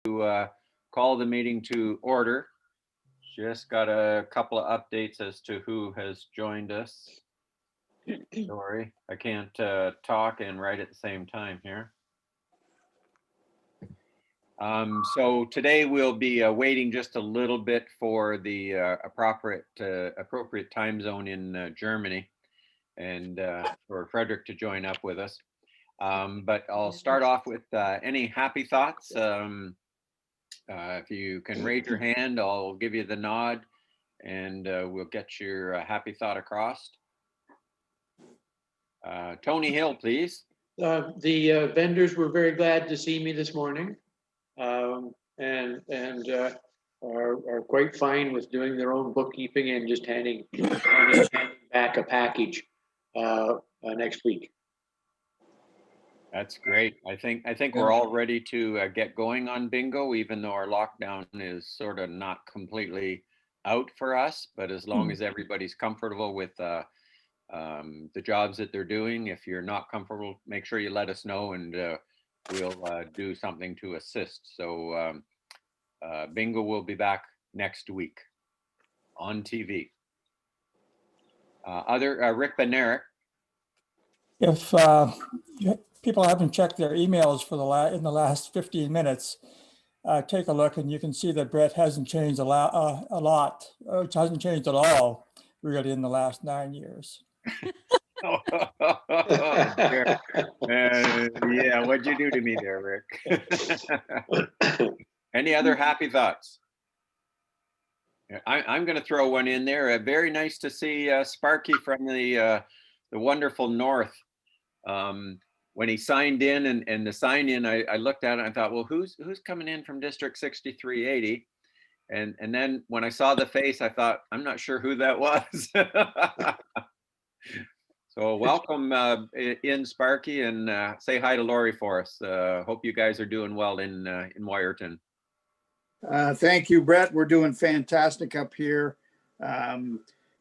call the meeting to order. Just got a couple of updates as to who has joined us. Sorry, I can't talk and write at the same time here. So today we'll be waiting just a little bit for the appropriate time zone in Germany, and for Fredrick to join up with us. But I'll start off with any happy thoughts. If you can raise your hand, I'll give you the nod, and we'll get your happy thought across. Tony Hill, please. The vendors were very glad to see me this morning, and are quite fine with doing their own bookkeeping and just handing back a package next week. That's great. I think we're all ready to get going on bingo, even though our lockdown is sort of not completely out for us. But as long as everybody's comfortable with the jobs that they're doing, if you're not comfortable, make sure you let us know, and we'll do something to assist. So bingo will be back next week on TV. Rick Benerick. If people haven't checked their emails for in the last 15 minutes, take a look and you can see that Brett hasn't changed a lot. It hasn't changed at all, really, in the last 9 years. Yeah, what'd you do to me there, Rick? Any other happy thoughts? I'm going to throw one in there. Very nice to see Sparky from the wonderful North. When he signed in and the sign in, I looked at it and I thought, well, who's coming in from District 6380? And then when I saw the face, I thought, I'm not sure who that was. So welcome in, Sparky, and say hi to Lori for us. Hope you guys are doing well in Wyerton. Thank you, Brett. We're doing fantastic up here.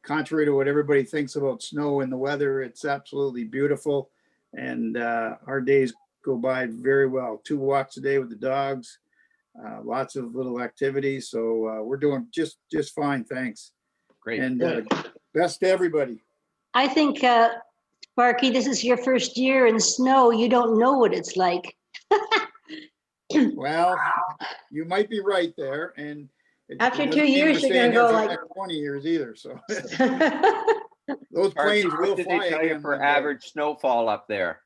Contrary to what everybody thinks about snow and the weather, it's absolutely beautiful. And our days go by very well. 2 walks a day with the dogs, lots of little activities. So we're doing just fine. Thanks. Great. And best to everybody. I think, Sparky, this is your first year in snow. You don't know what it's like. Well, you might be right there. And after 2 years, you're going to go like 20 years either. So those planes will fly again. For average snowfall up there?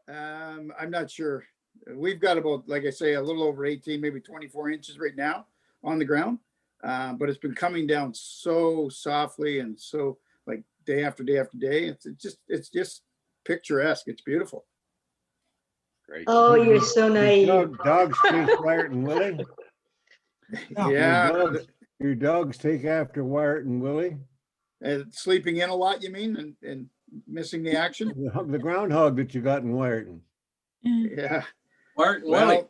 I'm not sure. We've got about, like I say, a little over 18, maybe 24 inches right now on the ground. But it's been coming down so softly and so like day after day after day. It's just picturesque. It's beautiful. Great. Oh, you're so naive. Dogs chase Wyatt and Willie. Yeah. Your dogs take after Wyatt and Willie. Sleeping in a lot, you mean, and missing the action? The groundhog that you got in Wyerton. Yeah. Well,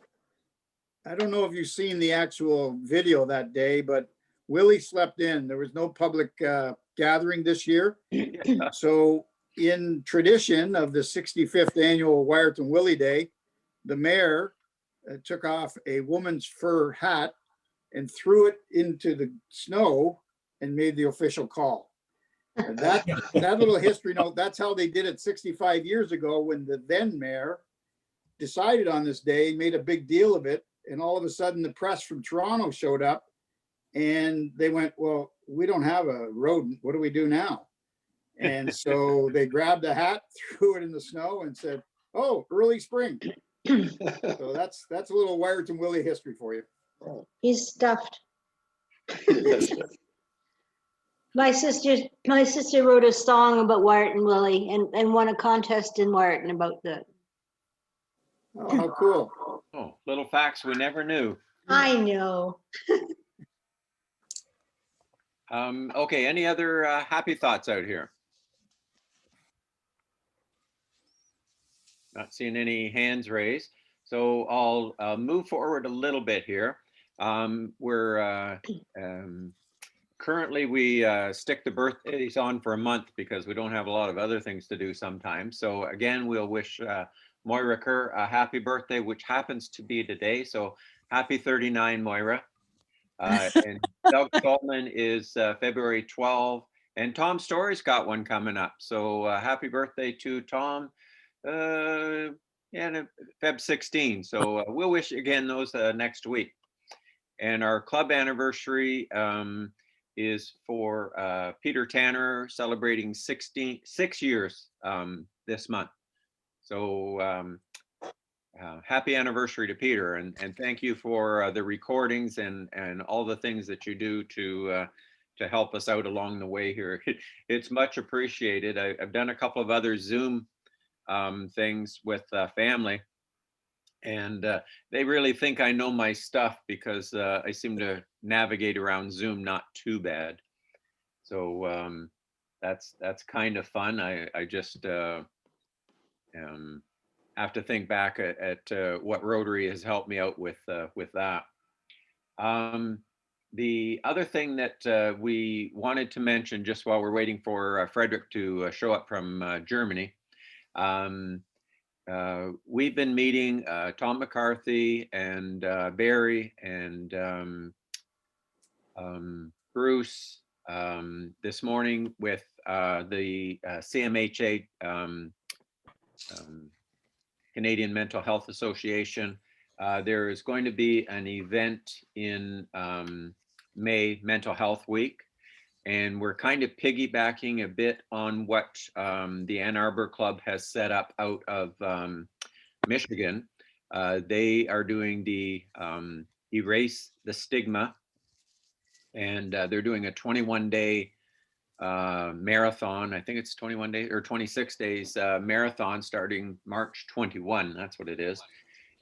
I don't know if you've seen the actual video that day, but Willie slept in. There was no public gathering this year. So in tradition of the 65th annual Wyerton Willie Day, the mayor took off a woman's fur hat and threw it into the snow and made the official call. And that little history note, that's how they did it 65 years ago when the then mayor decided on this day, made a big deal of it. And all of a sudden the press from Toronto showed up and they went, well, we don't have a rodent. What do we do now? And so they grabbed the hat, threw it in the snow and said, oh, early spring. So that's a little Wyerton Willie history for you. He's stuffed. My sister wrote a song about Wyerton Willie and won a contest in Wyerton about that. Oh, how cool. Oh, little facts we never knew. I know. Okay, any other happy thoughts out here? Not seeing any hands raised. So I'll move forward a little bit here. Currently we stick the birthdays on for a month because we don't have a lot of other things to do sometimes. So again, we'll wish Moira Kerr a happy birthday, which happens to be today. So Happy 39, Moira. And Doug Solomon is February 12. And Tom Story's got one coming up. So happy birthday to Tom. Yeah, Feb 16. So we'll wish again those next week. And our club anniversary is for Peter Tanner celebrating 6 years this month. So happy anniversary to Peter, and thank you for the recordings and all the things that you do to help us out along the way here. It's much appreciated. I've done a couple of other Zoom things with family, and they really think I know my stuff because I seem to navigate around Zoom not too bad. So that's kind of fun. I just have to think back at what Rotary has helped me out with that. The other thing that we wanted to mention just while we're waiting for Fredrick to show up from Germany, we've been meeting Tom McCarthy and Barry and Bruce this morning with the CMHA Canadian Mental Health Association. There is going to be an event in May, Mental Health Week, and we're kind of piggybacking a bit on what the Ann Arbor Club has set up out of Michigan. They are doing the Erase the Stigma, and they're doing a 21-day marathon. I think it's 21 days or 26 days marathon starting March 21. That's what it is.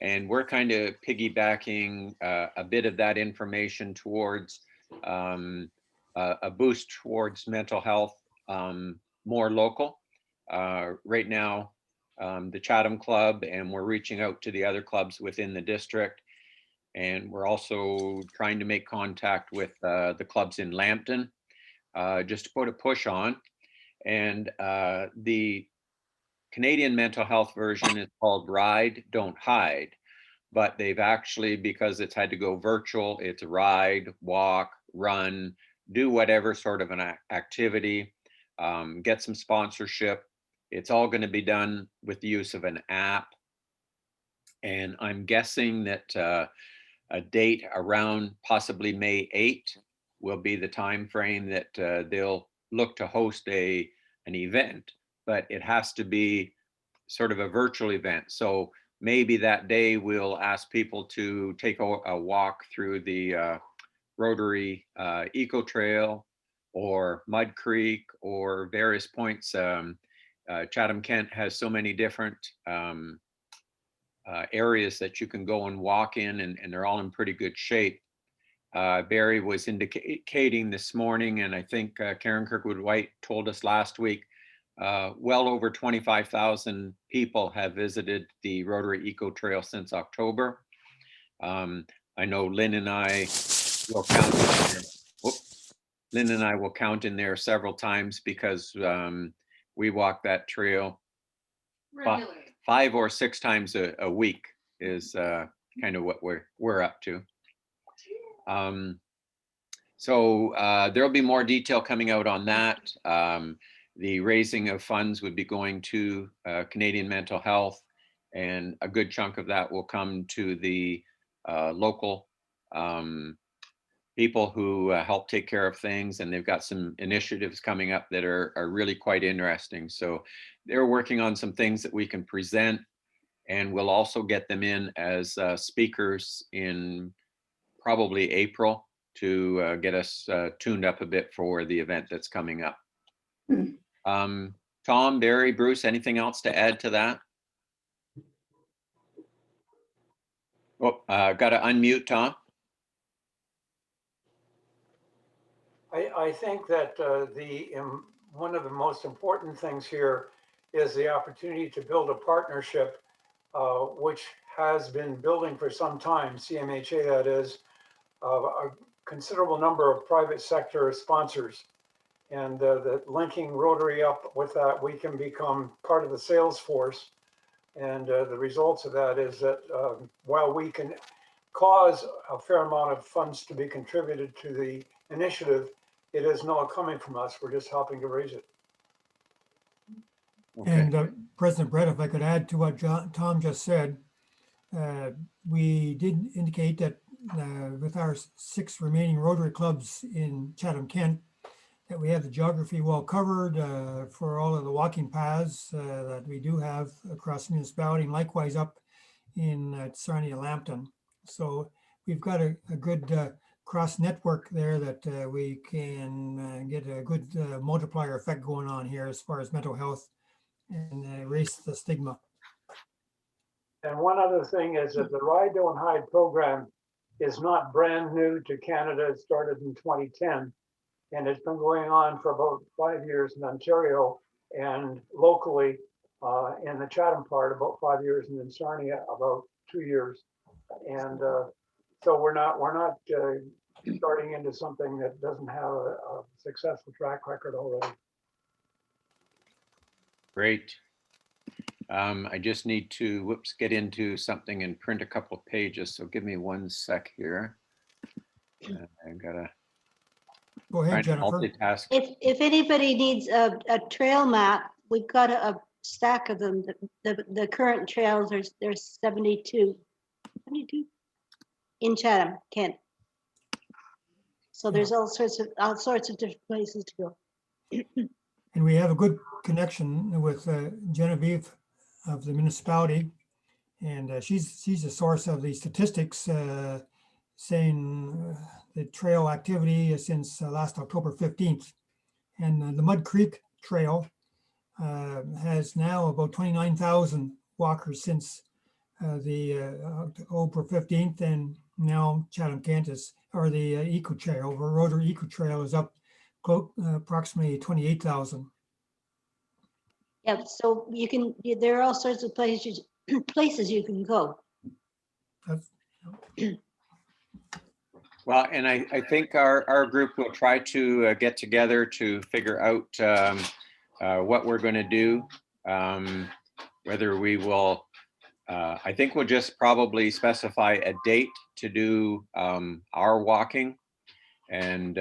And we're kind of piggybacking a bit of that information towards a boost towards mental health, more local. Right now, the Chatham Club, and we're reaching out to the other clubs within the district. And we're also trying to make contact with the clubs in Lambton, just to put a push on. And the Canadian mental health version is called Ride, Don't Hide. But they've actually, because it's had to go virtual, it's ride, walk, run, do whatever sort of an activity, get some sponsorship. It's all going to be done with the use of an app. And I'm guessing that a date around possibly May 8th will be the time frame that they'll look to host an event, but it has to be sort of a virtual event. So maybe that day we'll ask people to take a walk through the Rotary Eco Trail or Mud Creek or various points. Chatham Kent has so many different areas that you can go and walk in, and they're all in pretty good shape. Barry was indicating this morning, and I think Karen Kirkwood White told us last week, well over 25,000 people have visited the Rotary Eco Trail since October. I know Lynn and I will count in there. Lynn and I will count in there several times because we walk that trail 5 or 6 times a week is kind of what we're up to. So there'll be more detail coming out on that. The raising of funds would be going to Canadian Mental Health, and a good chunk of that will come to the local people who help take care of things, and they've got some initiatives coming up that are really quite interesting. So they're working on some things that we can present, and we'll also get them in as speakers in probably April to get us tuned up a bit for the event that's coming up. Tom, Barry, Bruce, anything else to add to that? Oh, got to unmute, Tom. I think that one of the most important things here is the opportunity to build a partnership, which has been building for some time, CMHA that is, a considerable number of private sector sponsors. And that linking Rotary up with that, we can become part of the sales force. And the results of that is that while we can cause a fair amount of funds to be contributed to the initiative. It is not coming from us. We're just helping to raise it. Okay. And President Brett, if I could add to what Tom just said, we did indicate that with our 6 remaining Rotary clubs in Chatham-Kent, that we have the geography well covered for all of the walking paths that we do have across the municipality, and likewise up in Sarnia-Lambton. So we've got a good cross network there that we can get a good multiplier effect going on here as far as mental health and erase the stigma. And one other thing is that the Ride Don't Hide program is not brand new to Canada. It started in 2010, and it's been going on for about 5 years in Ontario and locally in the Chatham part about 5 years, and in Sarnia about 2 years. And so we're not starting into something that doesn't have a successful track record already. Great. I just need to, get into something and print a couple of pages. So give me 1 sec here. I gotta Go try ahead, to Jennifer. multitask. If anybody needs a trail map, we've got a stack of them. The current trails, there's 72 in Chatham, Kent. So there's all sorts of different places to go. And we have a good connection with Genevieve of the municipality. And she's a source of the statistics saying the trail activity since last October 15th. And the Mud Creek Trail has now about 29,000 walkers since the October 15th. And now Chatham-Kent or the Eco Trail, or Rotary Eco Trail is up approximately 28,000. Yeah, so there are all sorts of places you can go. Well, and I think our group will try to get together to figure out what we're going to do. Whether we will, I think we'll just probably specify a date to do our walking. And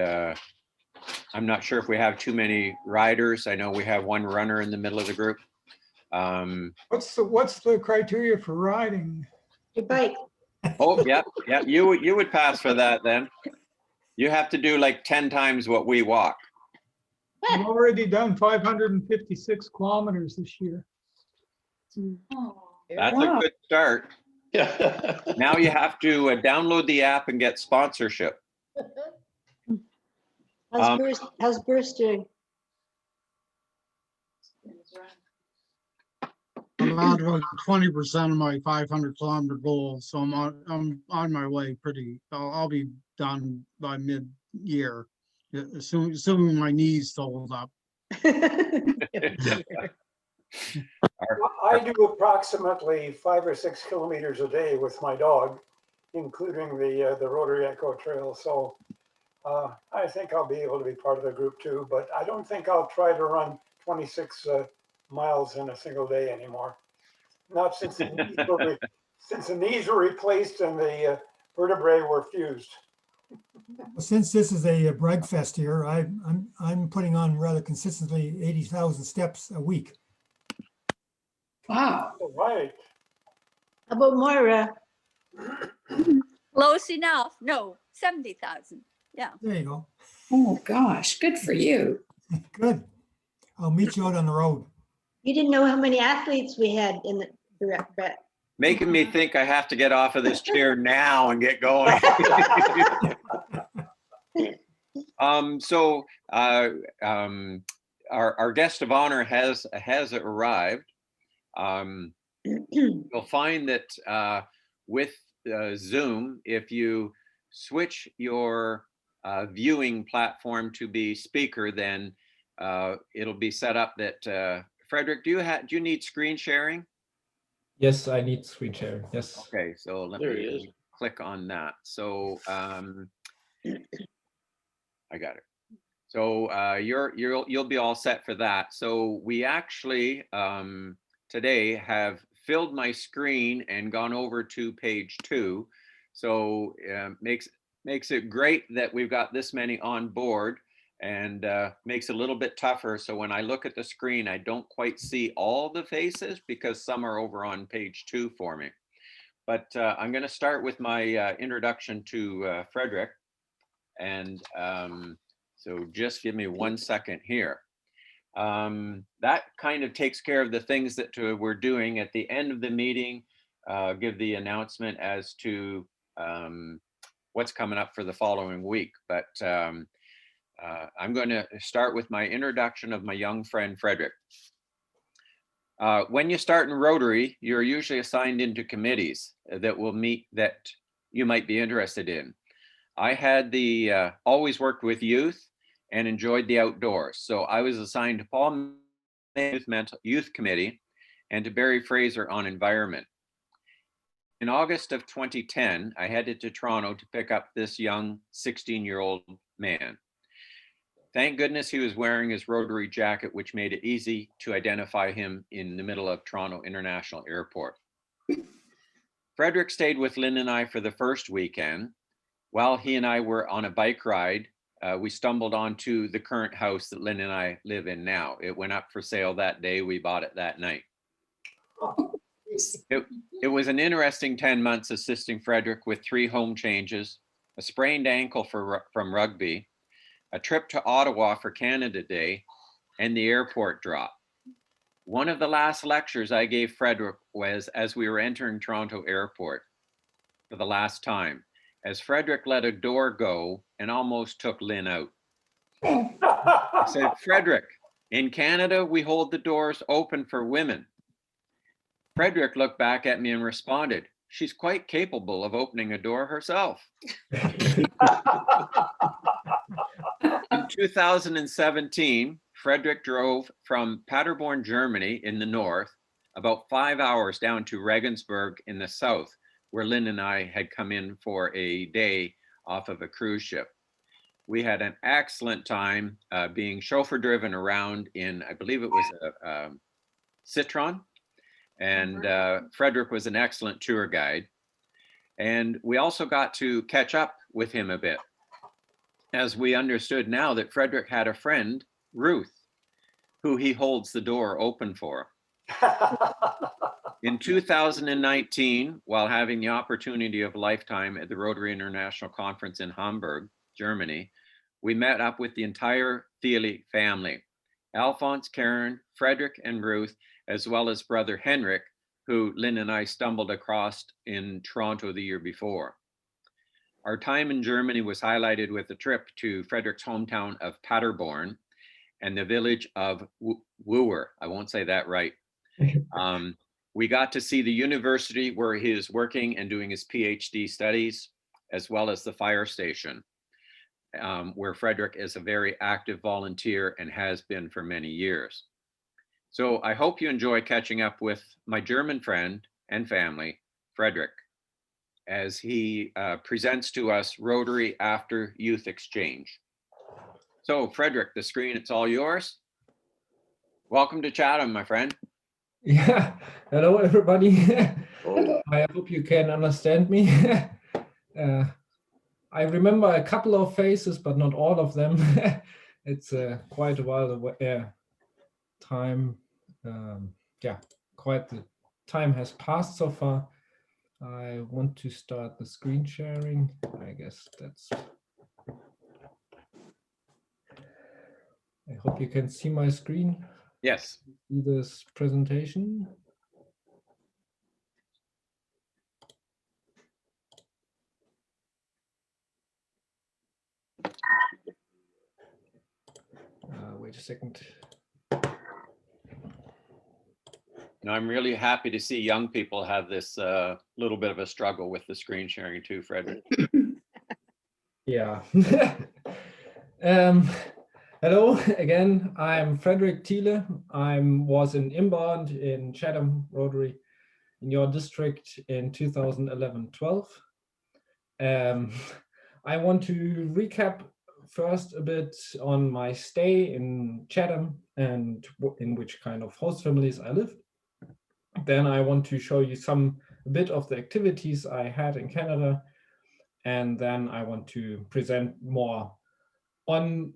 I'm not sure if we have too many riders. I know we have 1 runner in the middle of the group. What's the criteria for riding? Your bike. Oh, yeah. You would pass for that then. You have to do like 10 times what we walk. I've already done 556 kilometers this year. That's a good start. Now you have to download the app and get sponsorship. How's Bruce doing? I'm out about 20% of my 500-kilometer goal, so I'm on my way. I'll be done by mid-year, assuming my knees hold up. I do approximately 5 or 6 kilometers a day with my dog, including the Rotary Echo Trail. So I think I'll be able to be part of the group too, but I don't think I'll try to run 26 miles in a single day anymore. Not since the knees were replaced and the vertebrae were fused. Well, since this is a brag fest here, I'm putting on rather consistently 80,000 steps a week. Wow. All right. How about Moira? Close enough. No, 70,000. Yeah. There you go. Oh, gosh. Good for you. Good. I'll meet you out on the road. You didn't know how many athletes we had in the direct bet. Making me think I have to get off of this chair now and get going. Our guest of honor has arrived. You'll find that with Zoom, if you switch your viewing platform to be speaker, then it'll be set up that Fredrick, do you need screen sharing? Yes, I need screen sharing. Yes. Okay, so let me click on that. So I got it. So you'll be all set for that. So we actually today have filled my screen and gone over to page 2. So makes it great that we've got this many on board, and makes it a little bit tougher. So when I look at the screen, I don't quite see all the faces because some are over on page 2 for me. But I'm going to start with my introduction to Fredrick. And so just give me 1 second here. That kind of takes care of the things that we're doing at the end of the meeting. Give the announcement as to what's coming up for the following week. But I'm going to start with my introduction of my young friend, Fredrick. When you start in Rotary, you're usually assigned into committees that will meet that you might be interested in. I had always worked with youth and enjoyed the outdoors. So I was assigned to Paul Youth Committee and to Barry Fraser on environment. In August of 2010, I headed to Toronto to pick up this young 16-year-old man. Thank goodness he was wearing his Rotary jacket, which made it easy to identify him in the middle of Toronto International Airport. Fredrick stayed with Lynn and I for the first weekend. While he and I were on a bike ride, we stumbled onto the current house that Lynn and I live in now. It went up for sale that day. We bought it that night. It was an interesting 10 months assisting Fredrick with 3 home changes, a sprained ankle from rugby, a trip to Ottawa for Canada Day, and the airport drop. One of the last lectures I gave Fredrick was as we were entering Toronto Airport for the last time, as Fredrick let a door go and almost took Lynn out. I said, Fredrick, in Canada, we hold the doors open for women. Fredrick looked back at me and responded, she's quite capable of opening a door herself. In 2017, Fredrick drove from Paderborn, Germany in the north, about 5 hours down to Regensburg in the south, where Lynn and I had come in for a day off of a cruise ship. We had an excellent time being chauffeur driven around in, I believe it was a Citroen. And Fredrick was an excellent tour guide. And we also got to catch up with him a bit, as we understood now that Fredrick had a friend, Ruth, who he holds the door open for. In 2019, while having the opportunity of a lifetime at the Rotary International Conference in Hamburg, Germany, we met up with the entire Thiele family, Alphonse, Karen, Fredrick, and Ruth, as well as brother Henrik, who Lynn and I stumbled across in Toronto the year before. Our time in Germany was highlighted with a trip to Fredrick's hometown of Paderborn and the village of Wooer. I won't say that right. We got to see the university where he is working and doing his PhD studies, as well as the fire station, where Fredrick is a very active volunteer and has been for many years. So I hope you enjoy catching up with my German friend and family, Fredrick, as he presents to us Rotary After Youth Exchange. So Fredrick, the screen, it's all yours. Welcome to Chatham, my friend. Yeah, hello everybody. I hope you can understand me. I remember a couple of faces, but not all of them. It's quite a while time. Yeah, quite the time has passed so far. I want to start the screen sharing. I guess that's. I hope you can see my screen. Yes. See this presentation. Wait a second. No, I'm really happy to see young people have this little bit of a struggle with the screen sharing too, Fredrick. Yeah. Hello again. I'm Fredrick Thiele. I was in inbound in Chatham Rotary in your district in 2011-12. I want to recap first a bit on my stay in Chatham and in which kind of host families I lived. Then I want to show you a bit of the activities I had in Canada And then I want to present more on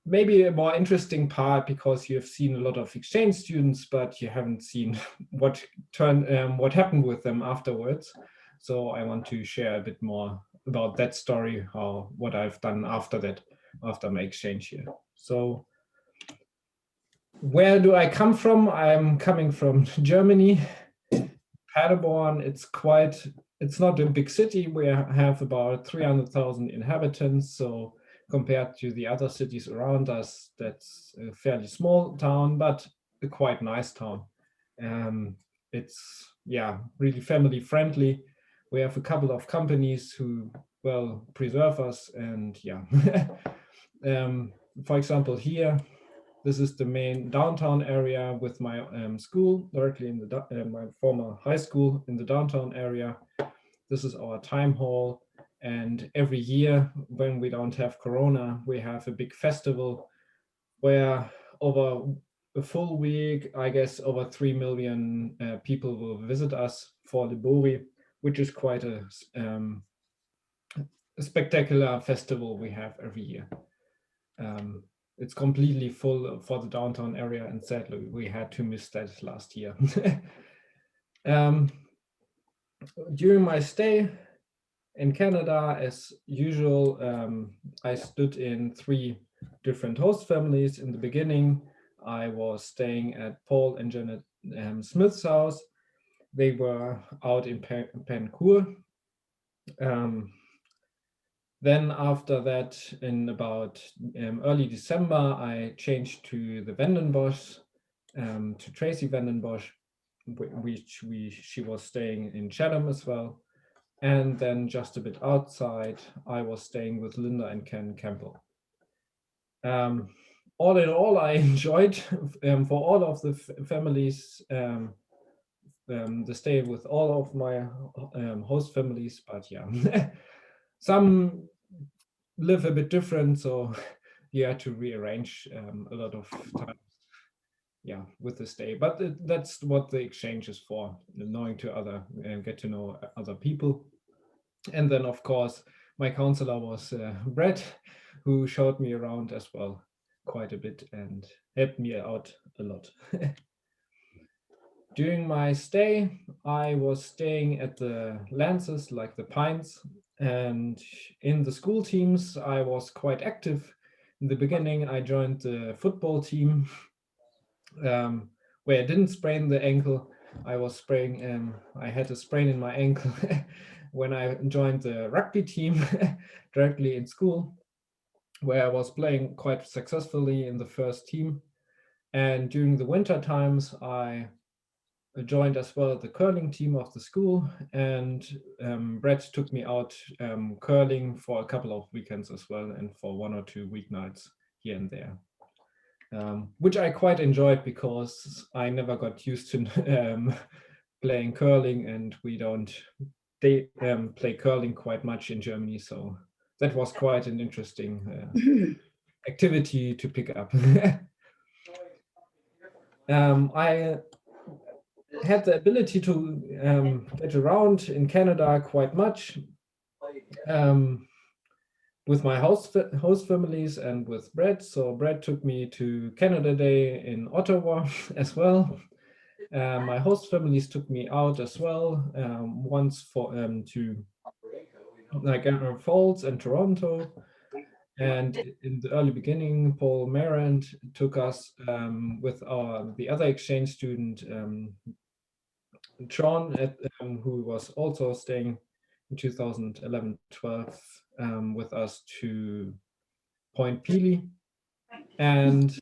maybe a more interesting part, because you have seen a lot of exchange students, but you haven't seen what happened with them afterwards. So I want to share a bit more about that story, what I've done after that, after my exchange here. So where do I come from? I'm coming from Germany, Paderborn. It's not a big city. We have about 300,000 inhabitants. So compared to the other cities around us, that's a fairly small town, but a quite nice town. It's really family friendly. We have a couple of companies who preserve us, and for example, here, this is the main downtown area with my school, directly in my former high school in the downtown area. This is our time hall. And every year when we don't have Corona, we have a big festival where over a full week, I guess over 3 million people will visit us for Libori, which is quite a spectacular festival we have every year. It's completely full for the downtown area, and sadly we had to miss that last year. During my stay in Canada, as usual, I stood in 3 different host families. In the beginning, I was staying at Paul and Janet Smith's house. They were out in Vancouver. Then after that, in about early December, I changed to the Vandenbosch, to Tracy Vandenbosch, she was staying in Chatham as well. And then just a bit outside, I was staying with Linda and Ken Campbell. All in all, I enjoyed for all of the families, the stay with all of my host families, but some live a bit different, so you had to rearrange a lot of times, with the stay. But that's what the exchange is for, knowing to get to know other people. And then, of course, my counselor was Brett, who showed me around as well quite a bit and helped me out a lot. During my stay, I was staying at the Lances, like the Pines, and in the school teams, I was quite active. In the beginning, I joined the football team, where I didn't sprain the ankle. I had a sprain in my ankle when I joined the rugby team directly in school, where I was playing quite successfully in the first team. And during the winter times, I joined as well the curling team of the school, and Brett took me out curling for a couple of weekends as well, and for 1 or 2 weeknights here and there, which I quite enjoyed because I never got used to playing curling, and we don't play curling quite much in Germany, so that was quite an interesting activity to pick up. I had the ability to get around in Canada quite much with my host families and with Brett. So Brett took me to Canada Day in Ottawa as well. My host families took me out as well, once to Niagara Falls and Toronto. And in the early beginning, Paul Marant took us with the other exchange student, Sean, who was also staying in 2011-12 with us to Point Pelee. And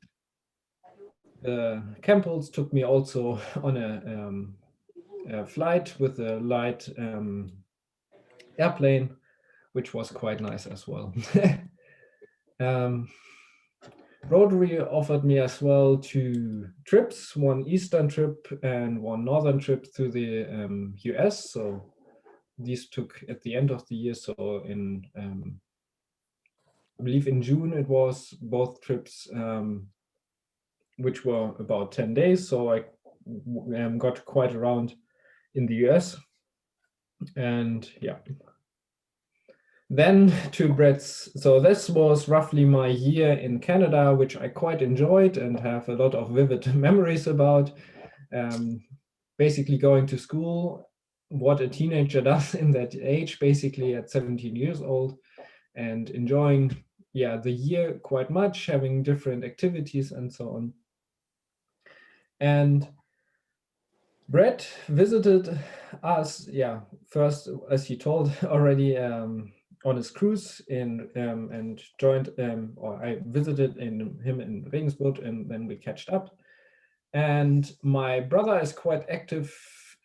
the Campbells took me also on a flight with a light airplane, which was quite nice as well. Rotary offered me as well 2 trips, one Eastern trip and one Northern trip to the US. So these took at the end of the year. So in, I believe in June, it was both trips, which were about 10 days. So I got quite around in the US. And Then to Brett's, so this was roughly my year in Canada, which I quite enjoyed and have a lot of vivid memories about. Basically going to school, what a teenager does in that age, basically at 17 years old, and enjoying, yeah, the year quite much, having different activities and so on. And Brett visited us, yeah, first, as he told already, on his cruise in and joined, or I visited him in Regensburg, and then we catched up. And my brother is quite active,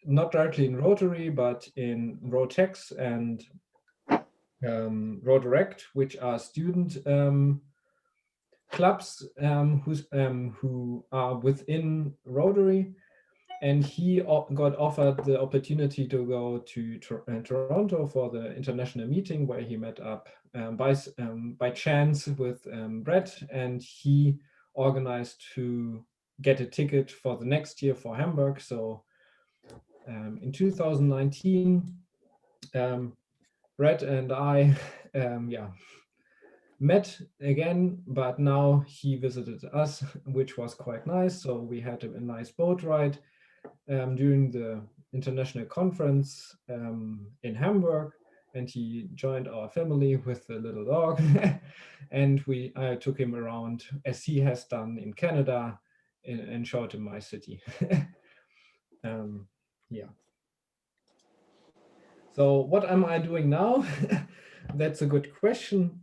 not directly in Rotary, but in Rotax and Rotary, which are student clubs who are within Rotary. And he got offered the opportunity to go to Toronto for the international meeting, where he met up by chance with Brett, and he organized to get a ticket for the next year for Hamburg. So in 2019, Brett and I met again, but now he visited us, which was quite nice. So we had a nice boat ride during the international conference in Hamburg, and he joined our family with a little dog. And I took him around, as he has done in Canada, and showed him my city. Yeah. So what am I doing now? That's a good question.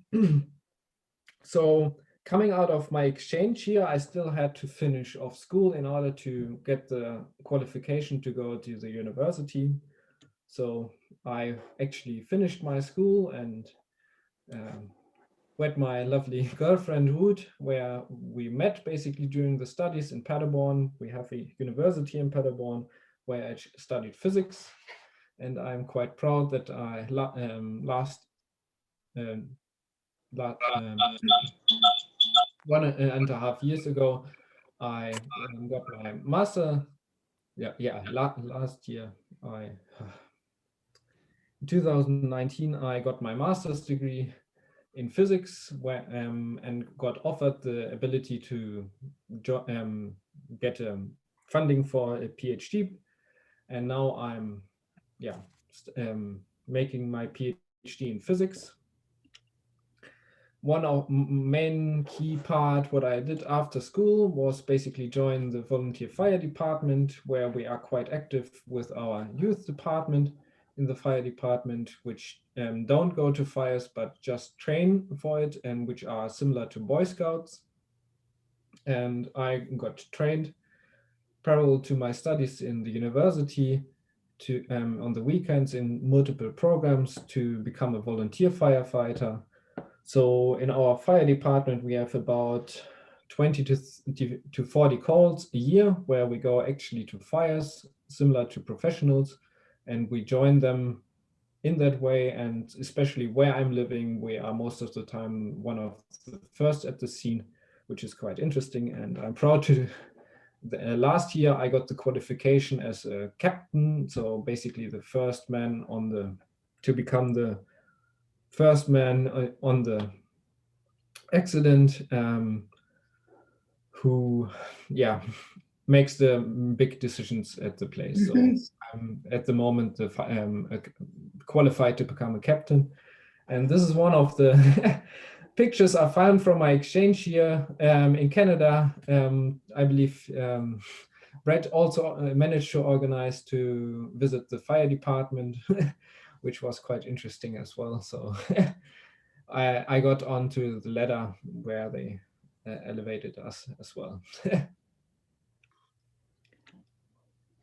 So coming out of my exchange here, I still had to finish off school in order to get the qualification to go to the university. So I actually finished my school and met my lovely girlfriend Ruth, where we met basically during the studies in Paderborn. We have a university in Paderborn where I studied physics, and I'm quite proud that I 1.5 years ago, I got my master. Last year, in 2019, I got my master's degree in physics, and got offered the ability to get funding for a PhD. And now I'm, making my PhD in physics. One of main key part what I did after school was basically join the volunteer fire department, where we are quite active with our youth department in the fire department, which don't go to fires but just train for it, and which are similar to Boy Scouts. And I got trained parallel to my studies in the university to on the weekends in multiple programs to become a volunteer firefighter. So in our fire department, we have about 20 to 40 calls a year where we go actually to fires, similar to professionals, and we join them in that way. And especially where I'm living, we are most of the time one of the first at the scene, which is quite interesting. And I'm proud to, last year I got the qualification as a captain. So basically the first man to become the first man on the accident, who makes the big decisions at the place. So I'm at the moment qualified to become a captain, and this is one of the pictures I found from my exchange here in Canada. I believe Brett also managed to organize to visit the fire department, which was quite interesting as well. So I got onto the ladder where they elevated us as well.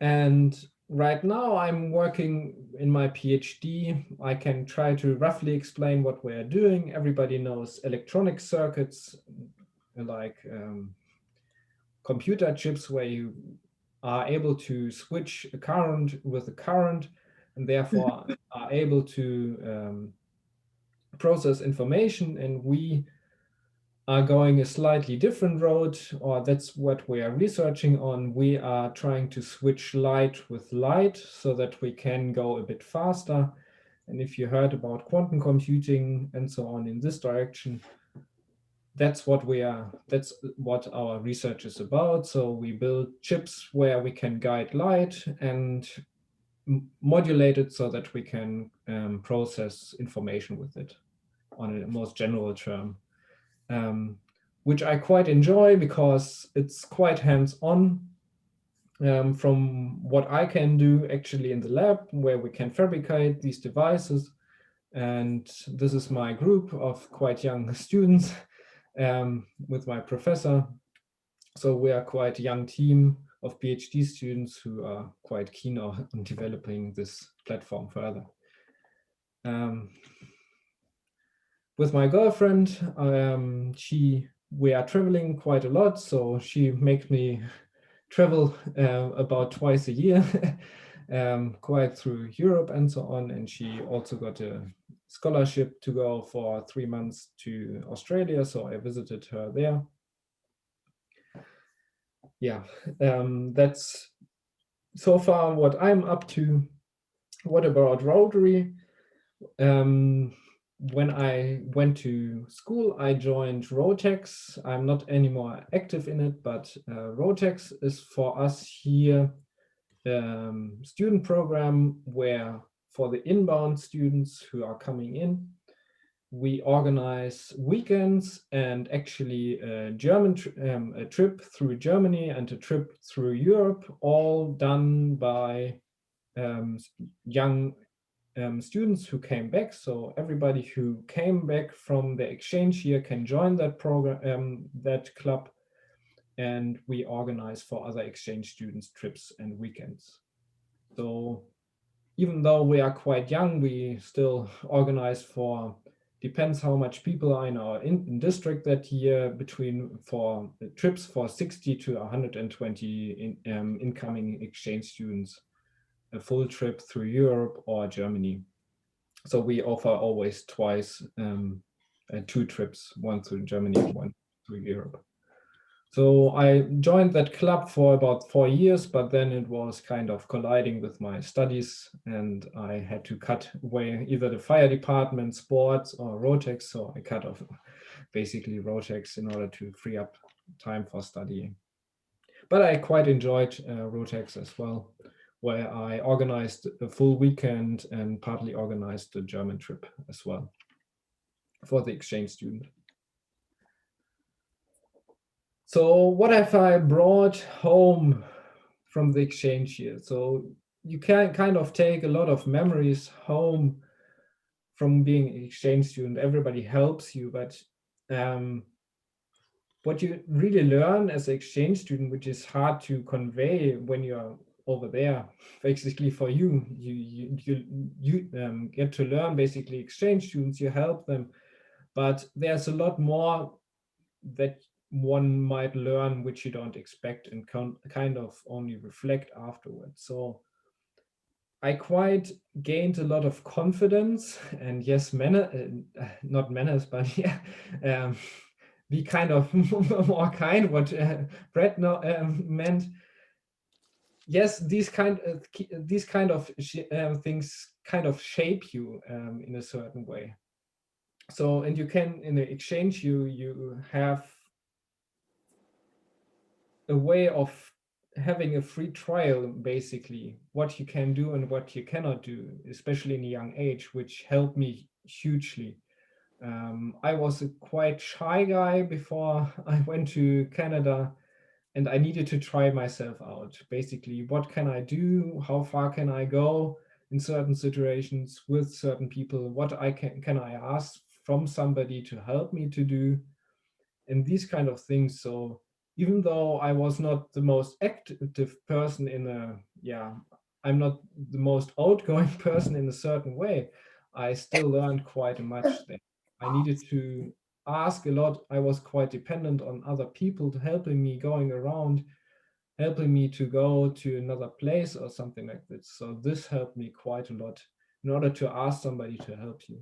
And right now I'm working in my PhD. I can try to roughly explain what we're doing. Everybody knows electronic circuits, like computer chips, where you are able to switch a current with a current, and therefore are able to process information. And we are going a slightly different road, or that's what we are researching on. We are trying to switch light with light so that we can go a bit faster And if you heard about quantum computing and so on in this direction, that's what our research is about. So we build chips where we can guide light and modulate it so that we can process information with it on a most general term, which I quite enjoy because it's quite hands-on from what I can do actually in the lab, where we can fabricate these devices. And this is my group of quite young students with my professor. So we are quite a young team of PhD students who are quite keen on developing this platform further. With my girlfriend, we are traveling quite a lot, so she makes me travel about twice a year, quite through Europe and so on. And she also got a scholarship to go for 3 months to Australia, so I visited her there. Yeah, that's so far what I'm up to. What about Rotary? When I went to school, I joined Rotax. I'm not anymore active in it, but Rotax is for us here student program where for the inbound students who are coming in, we organize weekends and actually a trip through Germany and a trip through Europe, all done by young students who came back. So everybody who came back from the exchange year can join that program, that club, and we organize for other exchange students trips and weekends. So even though we are quite young, we still organize for, depends how much people are in our in district that year, for trips for 60 to 120 incoming exchange students, a full trip through Europe or Germany. So we offer always twice, 2 trips, one through Germany, one through Europe. So I joined that club for about 4 years, but then it was kind of colliding with my studies and I had to cut away either the fire department, sports or Rotax. So I cut off basically Rotax in order to free up time for studying. But I quite enjoyed Rotax as well, where I organized a full weekend and partly organized the German trip as well for the exchange student. So what have I brought home from the exchange year? So you can kind of take a lot of memories home from being an exchange student. Everybody helps you, but what you really learn as an exchange student, which is hard to convey when you're over there, basically for you get to learn basically exchange students, you help them, but there's a lot more that one might learn which you don't expect and kind of only reflect afterwards. So I quite gained a lot of confidence and yes, not manners, but yeah, be kind of more kind, what Brett meant. Yes, these kind of things kind of shape you in a certain way. So, and you can, in the exchange, you have a way of having a free trial, basically, what you can do and what you cannot do, especially in a young age, which helped me hugely. I was a quite shy guy before I went to Canada, and I needed to try myself out. Basically, what can I do? How far can I go in certain situations with certain people? What can I ask from somebody to help me to do? And these kind of things. So even though I was not the most active person I'm not the most outgoing person in a certain way, I still learned quite much there. I needed to ask a lot. I was quite dependent on other people to helping me going around, helping me to go to another place or something like this. So this helped me quite a lot in order to ask somebody to help you.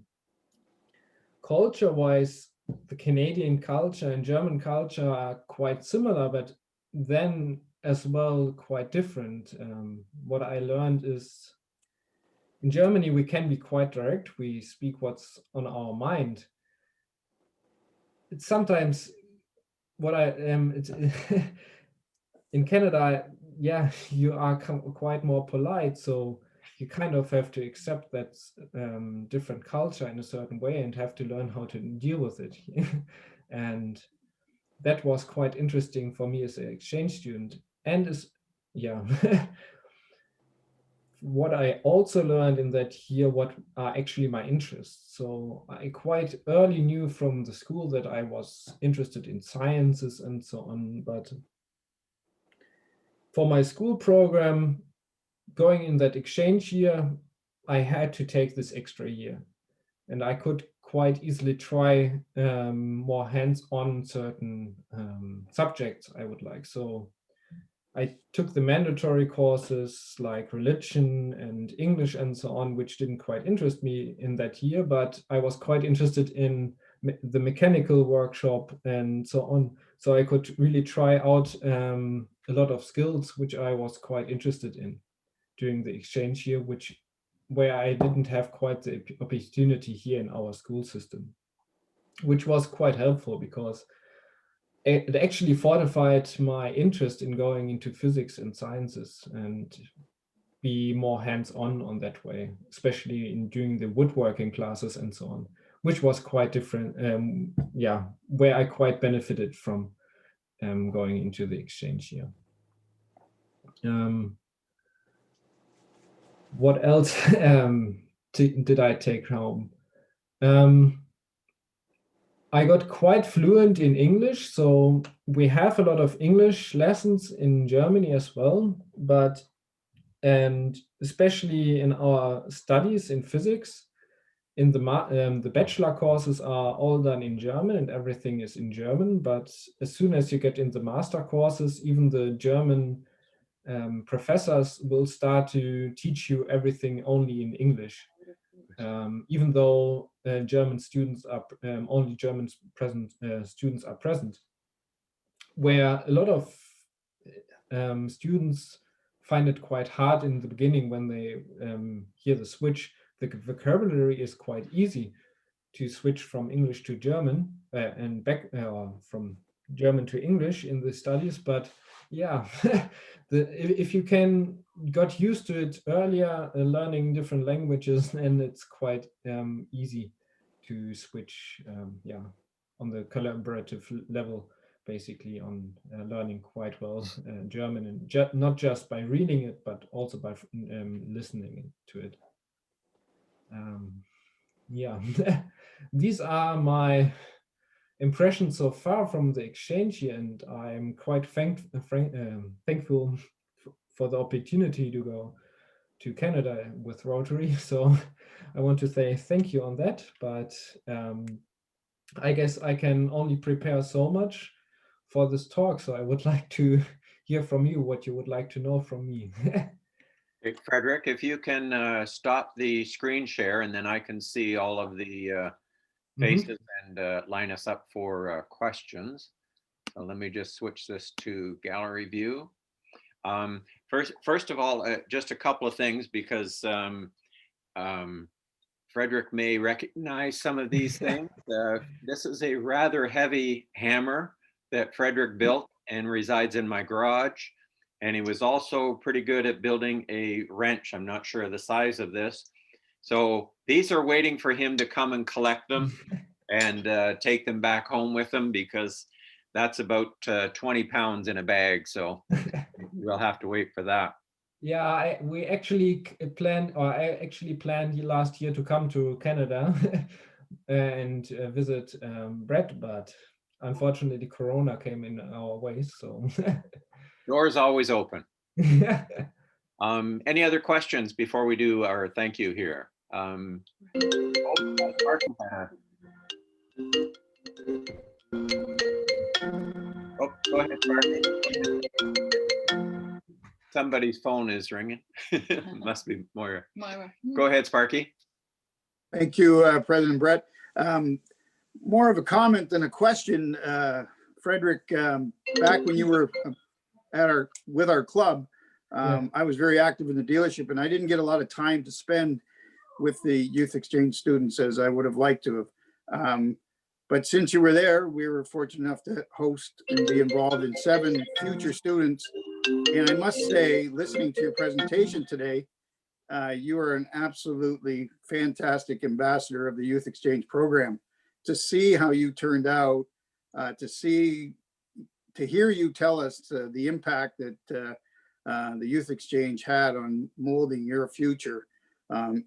Culture-wise, the Canadian culture and German culture are quite similar, but then as well quite different. What I learned is in Germany, we can be quite direct. We speak what's on our mind. It's sometimes what I am, it's in Canada, yeah, you are quite more polite. So you kind of have to accept that different culture in a certain way and have to learn how to deal with it. And that was quite interesting for me as an exchange student. And is, yeah, what I also learned in that year, what are actually my interests. So I quite early knew from the school that I was interested in sciences and so on. But for my school program, going in that exchange year, I had to take this extra year. And I could quite easily try more hands-on certain subjects I would like. So I took the mandatory courses like religion and English and so on, which didn't quite interest me in that year, but I was quite interested in the mechanical workshop and so on. So I could really try out a lot of skills which I was quite interested in during the exchange year, where I didn't have quite the opportunity here in our school system, which was quite helpful because it actually fortified my interest in going into physics and sciences and be more hands-on on that way, especially in doing the woodworking classes and so on, which was quite different. Yeah, where I quite benefited from going into the exchange year. What else did I take home? I got quite fluent in English, so we have a lot of English lessons in Germany as well, and especially in our studies in physics, in the bachelor courses are all done in German and everything is in German, but as soon as you get in the master courses, even the German professors will start to teach you everything only in English. Even though German students are only German students are present, where a lot of students find it quite hard in the beginning when they hear the switch. The vocabulary is quite easy to switch from English to German and back from German to English in the studies, but yeah, if you got used to it earlier, learning different languages, and it's quite easy to switch, yeah, on the collaborative level, basically on learning quite well German, and not just by reading it, but also by listening to it. Yeah, these are my impressions so far from the exchange here, and I'm quite thankful for the opportunity to go to Canada with Rotary. So I want to say thank you on that, but I guess I can only prepare so much for this talk. So I would like to hear from you what you would like to know from me. Hey, Fredrick, if you can stop the screen share, and then I can see all of the faces and line us up for questions. So let me just switch this to gallery view. First of all, just a couple of things, because Fredrick may recognize some of these things. This is a rather heavy hammer that Fredrick built and resides in my garage. And he was also pretty good at building a wrench. I'm not sure of the size of this. So these are waiting for him to come and collect them and take them back home with him, because that's about 20 pounds in a bag. So we'll have to wait for that. Yeah, I actually planned last year to come to Canada and visit Brett, but unfortunately Corona came in our way, so. Doors always open. Any other questions before we do our thank you here? Oh, go ahead, Sparky. Somebody's phone is ringing. Must be Moira. Go ahead, Sparky. Thank you, President Brett. More of a comment than a question. Fredrick, back when you were with our club, I was very active in the dealership, and I didn't get a lot of time to spend with the youth exchange students as I would have liked to have. But since you were there, we were fortunate enough to host and be involved in 7 future students. And I must say, listening to your presentation today, you are an absolutely fantastic ambassador of the Youth Exchange program. To see how you turned out, to hear you tell us the impact that the Youth Exchange had on molding your future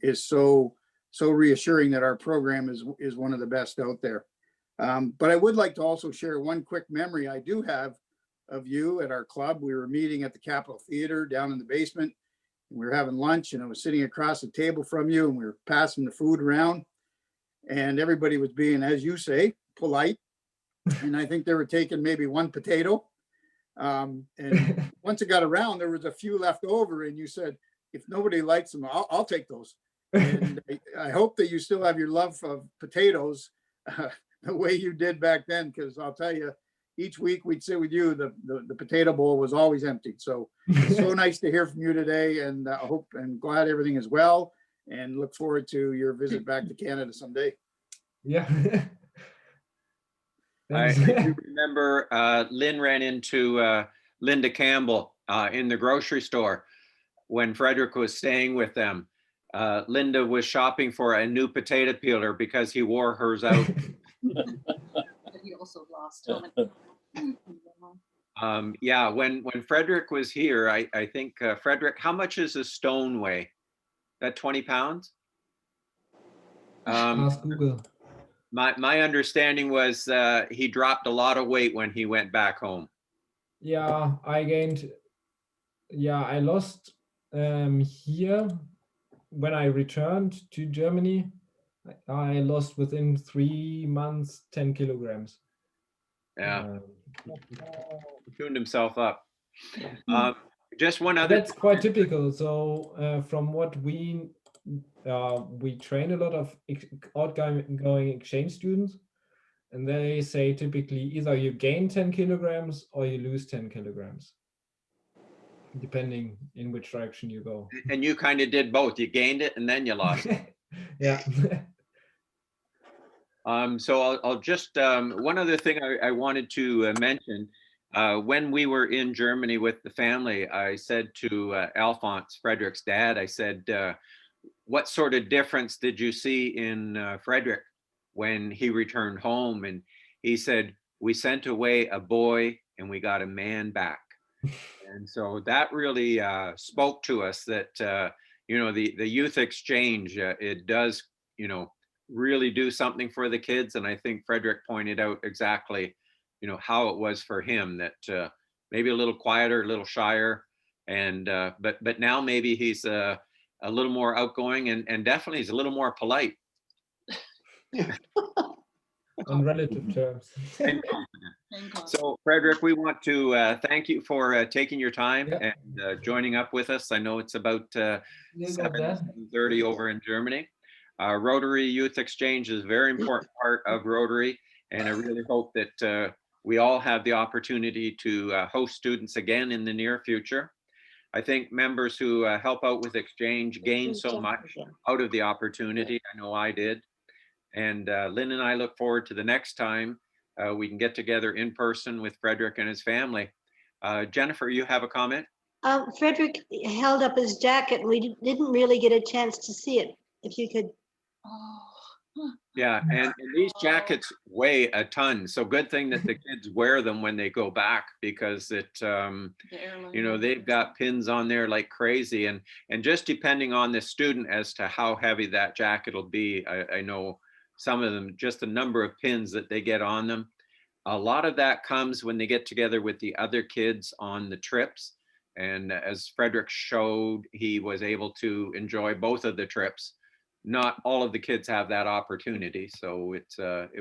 is so reassuring that our program is one of the best out there. But I would like to also share one quick memory I do have of you at our club. We were meeting at the Capitol Theater down in the basement. We were having lunch, and I was sitting across the table from you, and we were passing the food around, and everybody was being, as you say, polite. And I think they were taking maybe 1 potato. And once it got around, there was a few left over, and you said, if nobody likes them, I'll take those. And I hope that you still have your love of potatoes the way you did back then, because I'll tell you, each week we'd sit with you, the potato bowl was always empty. So it's so nice to hear from you today, and I hope and glad everything is well, and look forward to your visit back to Canada someday. Yeah. I do remember Lynn ran into Linda Campbell in the grocery store when Fredrick was staying with them. Linda was shopping for a new potato peeler because he wore hers out. He also lost. Yeah, when Fredrick was here, I think, Fredrick, how much is a stone weigh? That 20 pounds? Ask Google. My understanding was he dropped a lot of weight when he went back home. Yeah, I lost here when I returned to Germany. I lost within 3 months 10 kilograms. Yeah, he tuned himself up. Just one other. That's quite typical. So from what we train a lot of outgoing exchange students, and they say typically either you gain 10 kilograms or you lose 10 kilograms, depending in which direction you go. And you kind of did both. You gained it and then you lost it. Yeah. So I'll just, one other thing I wanted to mention, when we were in Germany with the family, I said to Alphonse, Frederick's dad, I said, what sort of difference did you see in Fredrick when he returned home? And he said, we sent away a boy and we got a man back. And so that really spoke to us that, you know, the youth exchange, it does, you know, really do something for the kids. And I think Fredrick pointed out exactly, you know, how it was for him, that maybe a little quieter, a little shyer, and but now maybe he's a little more outgoing, and definitely he's a little more polite. On relative terms. So Fredrick, we want to thank you for taking your time and joining up with us. I know it's about 7:30 over in Germany. Rotary Youth Exchange is a very important part of Rotary, and I really hope that we all have the opportunity to host students again in the near future. I think members who help out with Exchange gain so much out of the opportunity. I know I did. And Lynn and I look forward to the next time we can get together in person with Fredrick and his family. Jennifer, you have a comment? Fredrick held up his jacket and we didn't really get a chance to see it. If you could. Yeah, and these jackets weigh a ton. So good thing that the kids wear them when they go back, because it, you know, they've got pins on there like crazy. And just depending on the student as to how heavy that jacket will be, I know some of them, just the number of pins that they get on them. A lot of that comes when they get together with the other kids on the trips. And as Fredrick showed, he was able to enjoy both of the trips. Not all of the kids have that opportunity, so it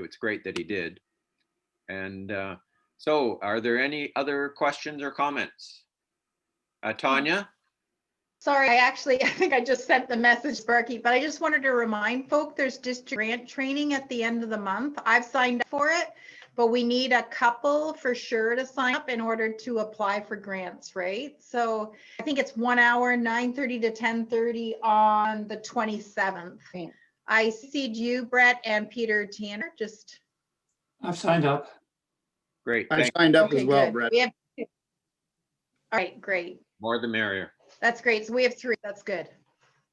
was great that he did. And so are there any other questions or comments? Tanya? Sorry, I think I just sent the message, Berkey, but I just wanted to remind folk there's district grant training at the end of the month. I've signed up for it, but we need a couple for sure to sign up in order to apply for grants, right? So I think it's 1 hour, 9:30 to 10:30 on the 27th. Right. I CC'd you, Brett, and Peter Tanner, just. I've signed up. Great. I Thank signed up Okay, as well, good. Brett. We have. All right, great. More the merrier. That's great. So we have 3. That's good.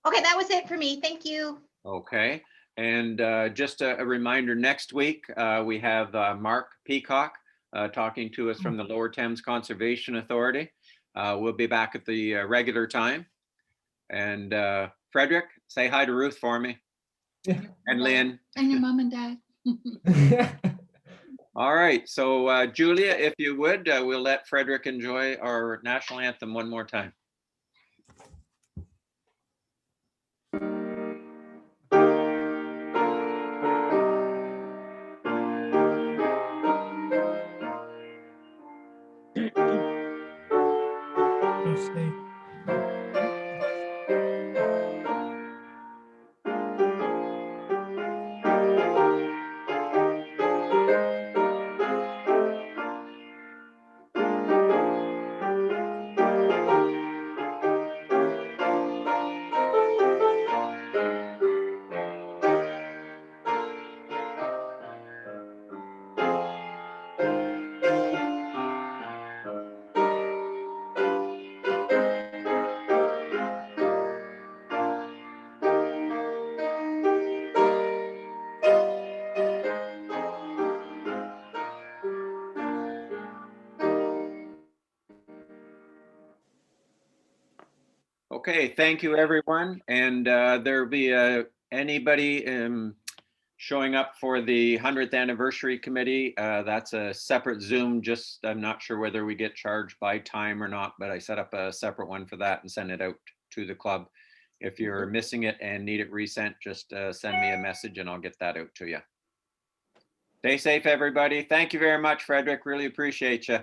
Okay, that was it for me. Thank you. Okay. And just a reminder, next week, we have Mark Peacock talking to us from the Lower Thames Conservation Authority. We'll be back at the regular time. And Fredrick, say hi to Ruth for me. And Lynn. And your mom and dad. All right. So Julia, if you would, we'll let Fredrick enjoy our national anthem one more time. Okay, thank you, everyone. And there'll be anybody showing up for the 100th anniversary committee. That's a separate Zoom. Just I'm not sure whether we get charged by time or not, but I set up a separate one for that and send it out to the club. If you're missing it and need it resent, just send me a message and I'll get that out to you. Stay safe, everybody. Thank you very much, Fredrick. Really appreciate you.